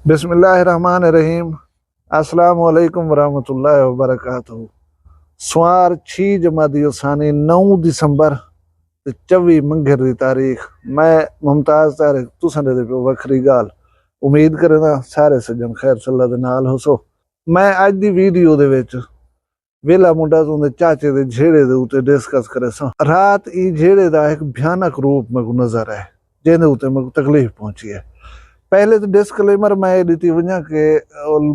बिस्मिल्लाहिर्रहमानिर्रहीम। अस्सलामु अलैकुम वरहमतुल्लाहि वबरकातुहू। सुआर 6 जमादी सानी 9 दिसंबर ते 24 मंघर की तारीख। मैं मुमताज तारिक तुसां दे पे वखरी गाल उम्मीद करना सारे सज्जन खैर सल्ला दे नाल होसो। मैं अज दी वीडियो दे विच वेला मुंडा तो चाचे दे झेड़े दे उते डिस्कस करे सा। रात ई झेड़े दा एक भयानक रूप मेरे नजर है जिहदे उते मेरे तकलीफ पहुंची है। पहले तो डिस्क्लेमर मैं दी वजह के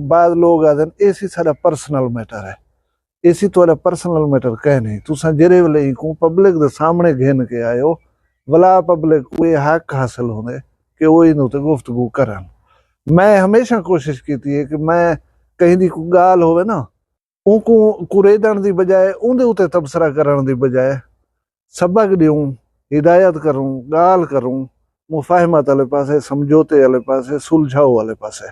बाद लोग आदन एसी सारा पर्सनल मैटर है, एसी थोड़ा पर्सनल मैटर कह नहीं। तुसा जेरे वेले को पब्लिक दे सामने घेन के आयो वला पब्लिक को ये हक हासिल होने कि वो इन उते गुफ्तगू करन। मैं हमेशा कोशिश की है कि मैं कहीं दी कोई गाल होवे ना उनको कुरेदन दी बजाय उनदे उते तबसरा करन दी बजाय सबक दूं, हिदायत करूं, गाल करूं, मुफाहमत वाले पासे, समझौते वाले पासे, सुलझाओ वाले पासे।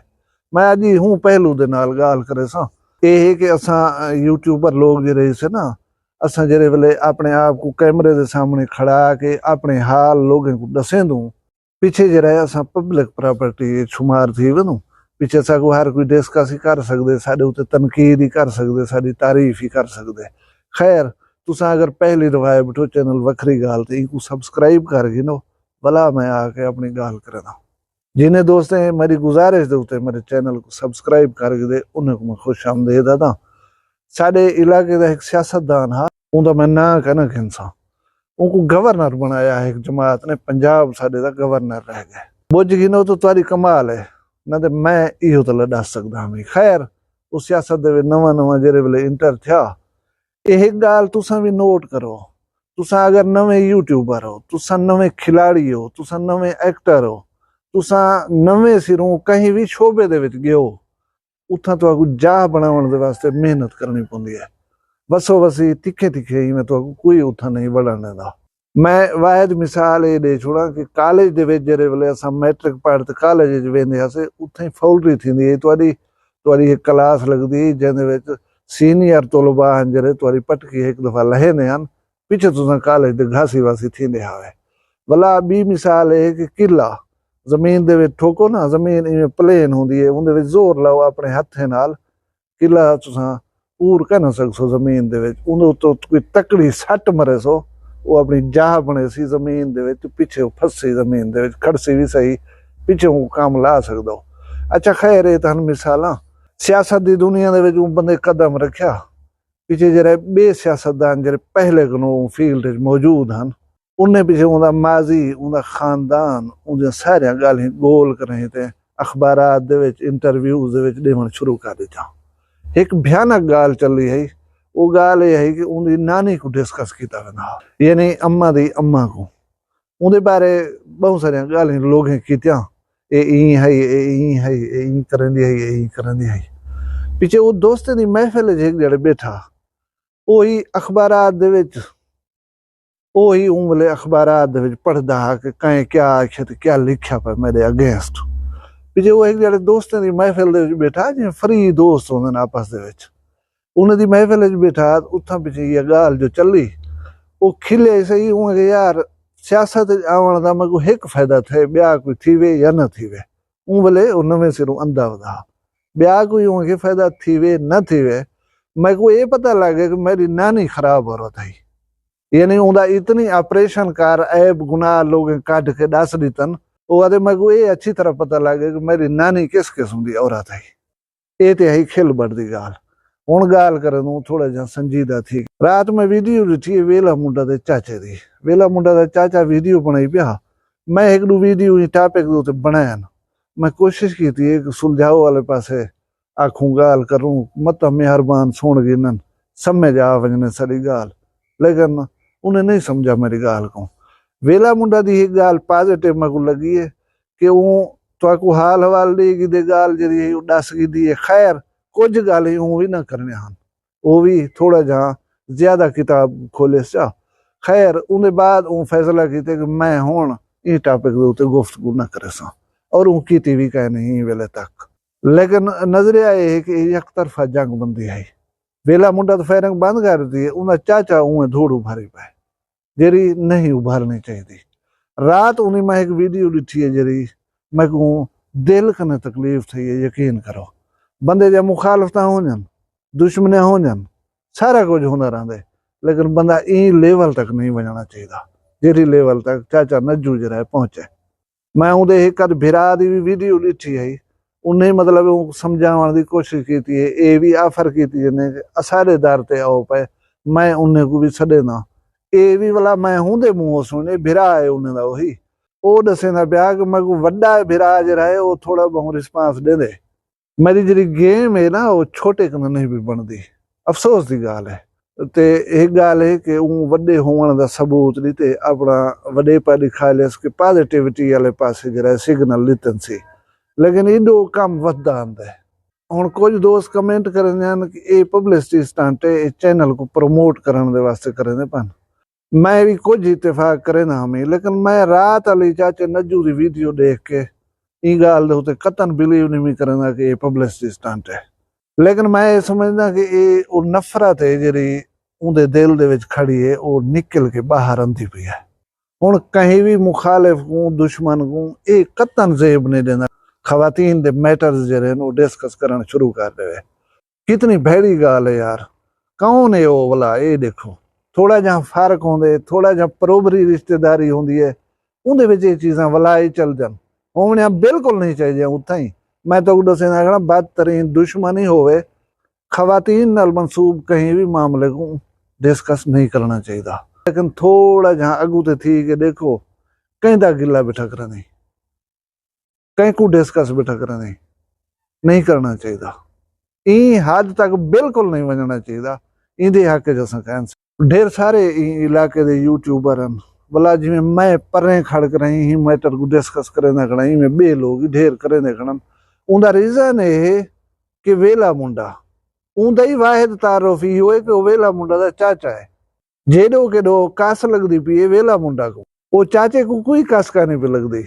मैं अज ही हूँ पहलू दे नाल गाल करे सा। ये है कि असा यूट्यूबर लोग जे से ना असा जेरे वेले अपने आप को कैमरे दे सामने खड़ा के अपने हाल लोगों को दसे दूं पीछे जरा असा पब्लिक प्रॉपर्टी शुमार थी वनूं। पीछे सागो हर कोई डिस्कस ही कर सकते, साडे उते तनकीद ही कर सकते, साडी तारीफ ही कर सकते। खैर तुसा अगर पहली दफा बिठो चैनल वखरी गाल तो इनको सब्सक्राइब कर गिनो भला मैं आके अपनी गाल करना। जिन्हें दोस्त हैं मेरी गुजारिश दे उते मेरे चैनल को सब्सक्राइब कर दे उन्हें को मैं खुश आमदेद आदा। साडे इलाके का एक सियासतदान हा उनका मैं ना कहना खिंसा उनको गवर्नर बनाया है एक जमात ने, पंजाब साडे दा गवर्नर रह गए। बुझ गिनो तो तुम्हारी कमाल है ना तो मैं इहो तो दस सकदा हमें। खैर उस सियासत दे नवा नवा जेरे वेले इंटर थिया एक गाल तुसा भी नोट करो। तुसा अगर नवे यूट्यूबर हो, तुसा नवे खिलाड़ी हो, तुसा नवे एक्टर हो, तुसा नवे सिरों कहीं भी शोबे दे विच गए हो उथा तो जाह बनाने दे वास्ते मेहनत करनी पौंदी है। वसो वसी तिखे तिखे ही में तो कोई उथा नहीं बढ़ने दा। मैं वाहिद मिसाल ये दे छोड़ा कि कॉलेज दे विच जेरे वेले असां मैट्रिक पढ़ते कॉलेज च वेंदे हासे उथे फौलरी थींदी है। तुहाडी एक क्लास लगदी जिहदे विच सीनियर तलबा हन जेरे तुहाडी पटकी एक दफा लहेंदे हन पिछे तुसा कॉलेज दे घासी वासी थींदे हावे। भला बी मिसाल है कि किला जमीन दे विच ठोको ना, जमीन इवें प्लेन होंदी है उहदे विच जोर लाओ अपने हत्थे नाल किला तुसा पूर कह ना सकसो जमीन दे विच। उहदे उत्तों कोई तकड़ी सट मरे सो वो अपनी जाह बने सी जमीन दे विच पिछे फसी जमीन दे विच खड़सी भी सही पिछे काम ला सकदो। अच्छा खैर ये तहन मिसालां सियासत दी दुनिया दे विच बंदे कदम रखिया पिछे जरे बे सियासतदान जरे पहले को फील्ड मौजूद हैं उन्हें पिछे उनका माजी उनका खानदान उन सारिया गालें गोल करें थे अखबारात दे विच इंटरव्यूज दे विच देवण शुरू कर दिता। एक भयानक गाल चली है वो गाल ये है कि उनकी नानी को डिस्कस किया वेंदा यानी अम्मा दी अम्मा को उनके बारे बहुत सारिया गालें लोगें कीतियां ये ई है ये ई है ये ई करंदी है ये ई करंदी है। पिछे वो दोस्तें दी महफिल च एक जड़े बैठा वही अखबारात दे विच वही उंगले अखबारात दे विच पढ़दा कि कहीं क्या आखे ते क्या लिखा पे मेरे अगेंस्ट। पिछे वो एक जड़े दोस्तें दी महफिल दे विच बैठा जिवें फ्री दोस्त होंदे आपस दे विच उन्हां दी महफिल च बैठा उथां पिछे ये गाल जो चली वो खिले सही उहें कि यार सियासत आवण दा मेरे को हिक फायदा थे ब्या कोई थीवे या न थीवे उन वेले उन नवें सिरों अंधा वधा ब्या कोई उनके फायदा थीवे न थीवे मेरे को ये पता लगे कि मेरी नानी खराब हो रही थी यानी उनका इतनी ऑपरेशन कार ऐब गुनाह लोग काट के दस दीतन वो मेरे को ये अच्छी तरह पता लगे कि मेरी नानी किस किस्म की औरत है। ये तो है खिल बढ़ती गाल हूँ गाल कर थोड़ा जा संजीदा थी। रात में वीडियो ॾिठी वेला मुंडा दे चाचे दी वेला मुंडा दा चाचा वीडियो बनाई पिया। मैं एक दो वीडियो टॉपिक दे बनाया मैं कोशिश की थी कि सुलझाओ वाले पासे आखूं गाल करूं मत मेहरबान सुन गिनन समझ आ वजने सारी गाल लेकिन उन्हें नहीं समझा मेरी गाल को। वेला मुंडा दी एक गाल पॉजिटिव मेरे को लगी है कि वो तो हाल हवाल दी दे गाल जी दस की दी है। खैर कुछ गाल वो भी ना करने हैं वो भी थोड़ा जहाँ ज्यादा किताब खोले चा। खैर उन्हें बाद वो फैसला किया कि मैं हूँ ये टॉपिक के उत्ते गुफ्तगू ना करे सा और वो की भी कह नहीं वेले तक। लेकिन नजरिया ये है कि एक तरफा जंग बंदी है। वेला मुंडा तो फायरिंग बंद कर दी है उन्हें चाचा उन्हें धूड़ उभारी पाए जेरी नहीं उभारनी चाहिए। रात उन्हें मैं एक वीडियो ॾिठी है जेरी मैं को दिल कने तकलीफ़ थी है, यकीन करो। बंदे जा मुखालफत हो जन, दुश्मन हो जन, सारा कुछ होंदा रहिंदा, लेकिन बंदा ई लेवल तक नहीं वञणा चाहिए जेड़ी लेवल तक चाचा नज्जू जरा पहुंचे। मैं उहदे एक अद भिरा दी भी वीडियो ॾिठी है, उन्हें मतलब समझाने की कोशिश की है, ये भी ऑफर की जिन्हें असारे दर ते आओ पे, मैं उन्हें को भी छड़ेना, ये भी वाला मैं हुंदे मुंहों सुने भिरा है उन्हें दा वही वो दसेंदा पिया कि मैं को वड्डा भिरा जरा है वो थोड़ा बहुत रिस्पांस दे दे। मेरी जी गेम है ना वो छोटे कन नहीं भी बनती, अफसोस की गाल है। ते एक गाल है कि वड्डे होने का सबूत ॾिते अपना वॾे पा ॾेखारियसि कि पॉजिटिविटी वाले पासे जरा सिग्नल ॾितनि सी, लेकिन एडो कम वधदा आंदा है। हुण कुछ दोस्त कमेंट करेंदे कि ये पब्लिसिटी स्टंट है, चैनल को प्रमोट करने वास्ते करेंदे पन। मैं भी कुछ इतफाक करेंदा हमें, लेकिन मैं रात वाली चाचे नज्जू की वीडियो देख के ई गाल दे उत्ते कतन बिलीव नहीं करेंदा कि ये पब्लिसिटी स्टंट है। लेकिन मैं ये समझदा कि ये वो नफरत है जिहड़ी उहदे दिल दे विच खड़ी है, वो निकल के बाहर आंदी पई है। हुण कहीं भी मुखालिफ को दुश्मन को ये कतन जेब नहीं देना खवातीन दे मैटर्स जिहड़े वो डिस्कस करना शुरू कर देवे। कितनी भैड़ी गाल है यार। कौन है वो वाला, ये देखो थोड़ा जहाँ फर्क होंदे, थोड़ा जहाँ बरोबरी रिश्तेदारी होंदी है, उहदे विच ये चीज़ां वला ही चल जान। होवणियां बिल्कुल नहीं चाहिए उत्थां ही। मैं तो दसेंदा कहना बदतरीन दुश्मनी होवे, खवातीन नाल मंसूब कहीं भी मामले को डिस्कस नहीं करना चाहिए, लेकिन थोड़ा जहाँ अगू ते थी कि देखो कहीं दा गिला बिठा कर कहीं को डिस्कस बिठा कर नहीं करना चाहिए। ई हद तक बिल्कुल नहीं वजना चाहिए। इंदे हक च असां कहन ढेर सारे इलाके दे यूट्यूबर हैं भला, जिमें मैं परें खड़ कर रही ही मैटर को डिस्कस करेंदा खड़ा ही में बे लोग ढेर करेंदे खड़न। उनका रीजन है कि वेला मुंडा उनका ही वाहिद तारुफ इहो है कि वो वेला मुंडा दा चाचा है। जेडो केडो कस लगती पी है वेला मुंडा को, वो चाचे को कोई कस का नहीं पे लगती।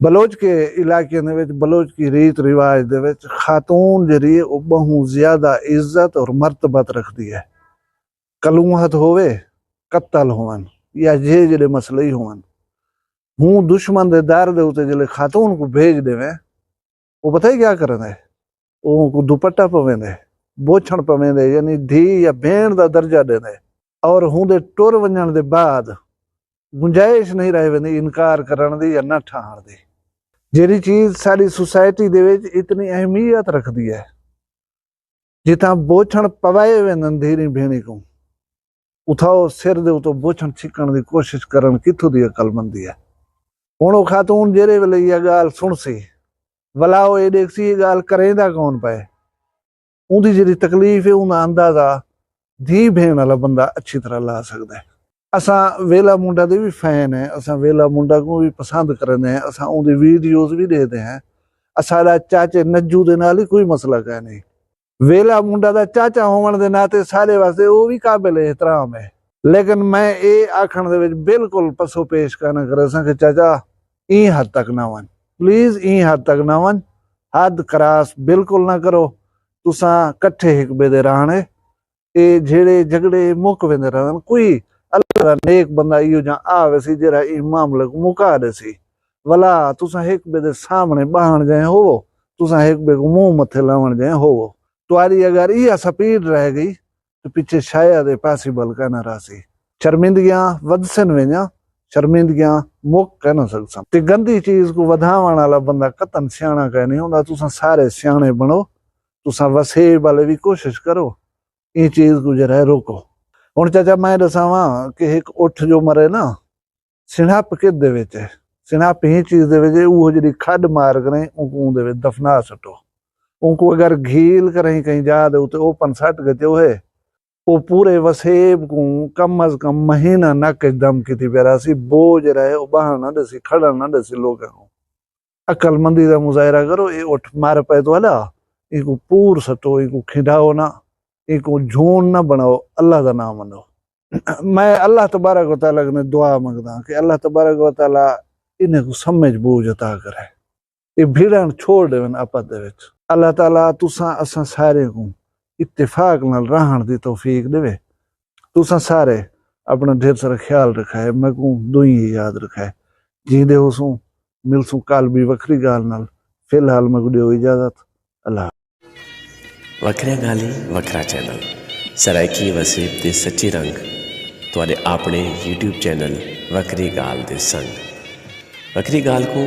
बलोच के इलाके बलोच की रीत रिवाज दे खातून जरिए बहुत ज्यादा इज्जत और मर्तबत रखती है। कलूहत होवे, कत्ल होवन या जे जड़े मसले ही होवन, हूँ दुश्मन दे दर दे उते जले खातून को भेज देवे, वो पता ही क्या करना है, वो दुपट्टा पवेंदे, बोछण पवेंदे, यानी धी या भेण दा दर्जा देंदे। और हूँ दे टुर वञण दे बाद गुंजाइश नहीं रह वेंदी इनकार करण दी या न ठाहण दी। जेड़ी चीज साडी सोसाइटी दे विच इतनी अहमियत रखदी है, जिथा बोछण पवाए वेंदन धीरी भेणी को, उठाओ सिर दे उतो बोछण छिकण दी कोशिश करन किथों दी अकलमंदी है। हुण वो खातून जेरे वेले इहा गाल सुणसी भला वो ये देखसी ये गाल करेंदा कौन पाए, उनकी जी तकलीफ है उनका अंदाजा धी भेण वाला बंदा अच्छी तरह ला सकता है। असा वेला मुंडा दे भी फैन है, असा वेला मुंडा को भी पसंद करते हैं, असा उनकी वीडियोज भी देखते हैं। असाड़ा चाचे नज्जू दे नाल ही कोई मसला कह नहीं। वेला मुंडा दा चाचा होने दे नाते सारे वास्ते वो भी काबिल एहतराम है, लेकिन मैं ये आखण दे विच बिल्कुल पसो पेश करना करे कि चाचा ई हद तक ना वन, प्लीज ई हद तक ना वन, हद क्रॉस बिल्कुल ना करो। तुसा कट्ठे हिक बे दे रहने, ये झेड़े झगड़े मुक वेंदे रहन। कोई अल्लाह दा नेक बंदा इहो जा आवे सी जरा ई मामले को मुका दे सी, भला तुसा हिक बे दे सामने बहण जाए होवो, तुसा हिक बे को मुंह मथे लावण जाए होवो। तुम्हारी अगर यह स्पीड रह गई तो पीछे शायद पॉसिबल कह ना रासी। शर्मिंदगियां वधसन वेंदियां, शर्मिंदगियां मुक कह ना सकसन। ते गंदी चीज को वधावण वाला बंदा कतन सियाणा कह नहीं होंदा। तुसा सारे सियाणे बनो, तुसा वसेब वाले भी कोशिश करो, ये चीज को जरा रोको। हुण चाचा मैं दसावां कि एक उठ जो मरे ना सिणप किद दे विच है, सिणप ही चीज दे विच वो जिहड़ी खड मार करे उनको दे विच दफना सटो। उनको अगर घील करें कहीं जा दे उते ओपन सट गए है, वो पूरे वसेब को कम अज कम महीना नक दम की बेरासी बोझ रहे वो बाहर ना दसी खड़ा ना दसी लोगों को। अकलमंदी का मुजाहरा करो, ये उठ मार पे तो हला इनको पूर सटो, इनको खिंडाओ ना, इनको झून ना बनाओ, अल्लाह का नाम मनो। मैं अल्लाह तबारक व तआला ने दुआ मंगदा कि अल्लाह तबारक व तआला इन्हें को समझ बूझ अता करे, ये भीड़न छोड़ देवन आपस दे विच। अल्लाह ताला तुसा असा सारे को इत्तेफाक नाल रहण दी तौफीक देवे। तुसा सारे अपना ढेर सारा ख्याल रखा है, मैं को दुई याद रखा है। जींदे हो सो मिलसूं काल भी वखरी गाल नाल। फिलहाल मैं दियो इजाजत। अल्लाह। वखरिया गाली वखरा चैनल सराइकी वसीब दे सच्चे रंग तुहाडे अपने यूट्यूब चैनल वखरी गाल दे संग। वखरी गाल को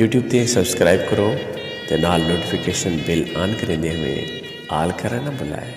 यूट्यूब ते सब्सक्राइब करो ते नाल नोटिफिकेशन बिल ऑन करेंदे हुए आल करना ना भुलाए।